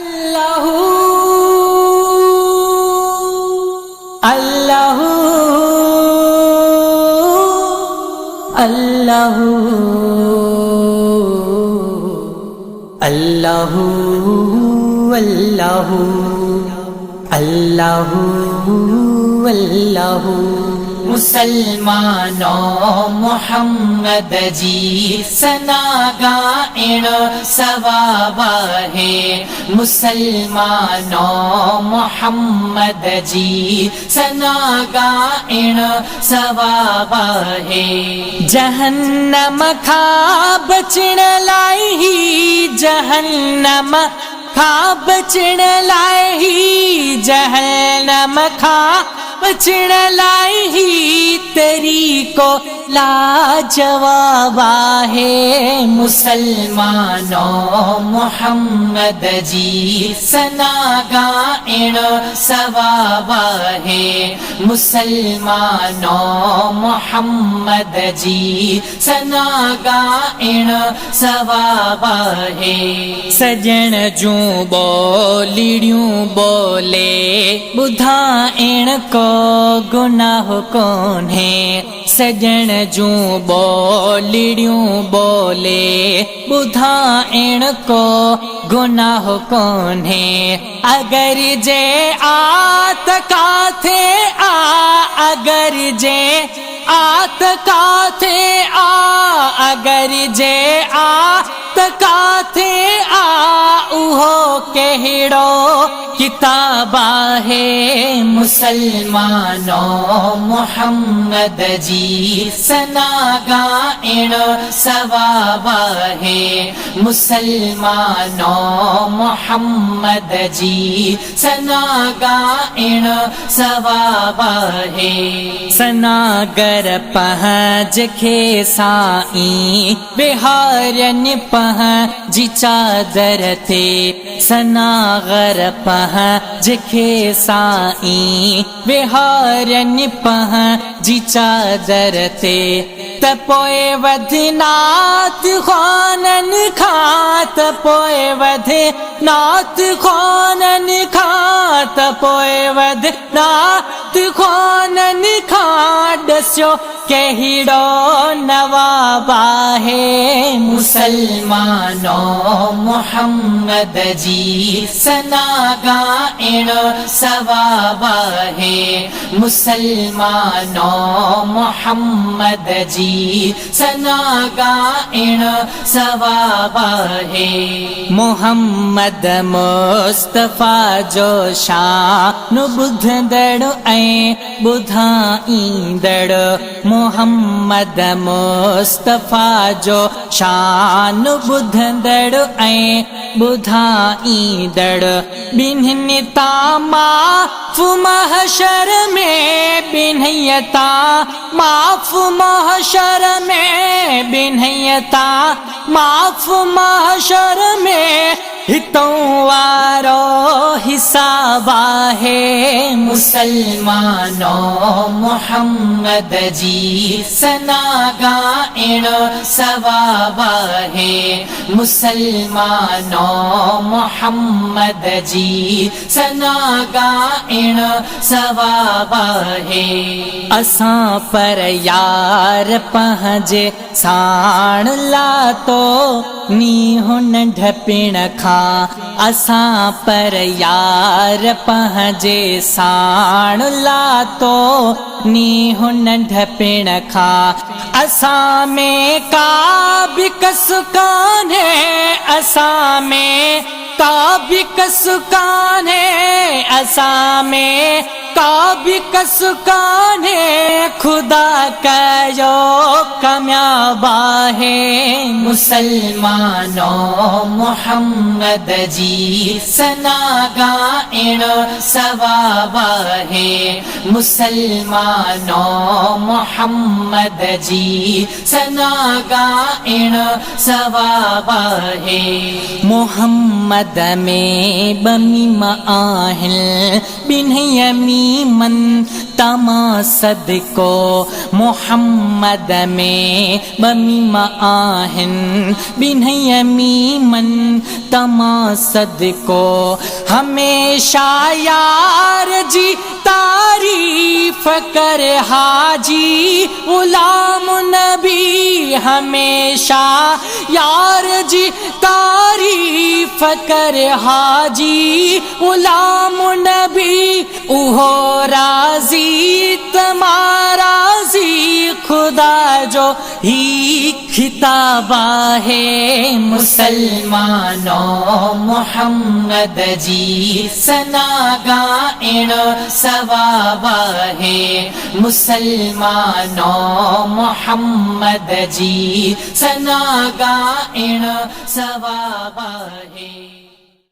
अल्लाहु अल्लाहु अल्लाहु अल्लाहु अल्लाहु अल्लाहु अल्लाहु मुसलमानो मोहम्मद जी सना ॻाइण सवाब है। मुसलमानो मोहम्मद जी सना ॻाइण सवाब है। जहन्नम खां बचण लाइ ही जहन्नम खां बचण लाइ ही जहन्नम खां बचण लाइ ही तरीक़ो लाजवाब है। मुसलमानो मोहम्मद जी सना ॻाइण सवाब है। मुसलमानो मोहम्मद जी सना ॻाइण सवाब है। सजण जूं ॿोलिड़ियूं ॿोले ॿुधाइण को गुनाह कोन्हे। सजण जूं ॿोलिड़ियूं ॿोले ॿुधाइण को गुनाह कोन्हे। अगर जे आत काथे आ अगर जे आत काथे आ अगर जे आत काथे आ उहो कहिड़ो किताब है। मुसलमानो मोहम्मद जी सना ॻाइण सवाब है। मुसलमानो मोहम्मद जी सना ॻाइण सवाब है। सनागर पहुँच खे साईं बिहारन पहुँची चादर ते सनागर पहुँच खे साईं बिहारन पहुँची चादर ते त पोइ वधि नात ख़्वानन खां त पोइ वधि नात ख़्वानन खां त पोइ वधि नात ख़्वानन खां ॾसियो कहिड़ो नवाब है। मुसलमानो मोहम्मद जी सना ॻाइण सवाब है। मुसलमानो मोहम्मद जी सना ॻाइण सवाब है। मोहम्मद मुस्तफ़ा जो शान ॿुधंदड़ ऐं ॿुधाईंदड़। मोहम्मद मुस्तफ़ा जो शान ॿुधंदड़ ऐं ॿुधाईंदड़। ॿिन्हिनि तां माफ़ महशर में ॿिन्हिनि तां माफ़ महशर में ॿिन्हिनि तां माफ़ महशर में हितों वारो हिसाब है। मुसलमानो मोहम्मद जी सना ॻाइण सवाब है। मुसलमानो मोहम्मद जी सना ॻाइण सवाब है। असां पर यार पंहिंजे साण लातो नीहुन ढपिण खां असां पर यार पंहिंजे साण लातो नीहुन ढपिण खां। असां में का बि कस कान्हे असां में का बि कस कान्हे असां में का बि कस कान्हे। खुदा कयो कामयाब है। मुसलमानो मोहम्मद जी सना ॻाइण सवाब है। मुसलमानो मोहम्मद जी सना ॻाइण सवाब है। मोहम्मद में ॿ मीम आहिनि ॿिन्ही मीमन तमा सदको मोहम्मद में बमीम आहिन बिन्हय मीमन तमा सदको हमेशा यार जी तारीफ कर हाजी गुलाम नबी हमेशा यार जी तारीफ कर हाजी गुलाम नबी उहो राजी तुम्हारा जी खुदा जो ही खिताबा है मुसलमानो मोहम्मद जी सना ॻाइण सवाब है मुसलमानो मोहम्मद जी सना ॻाइण सवाब है।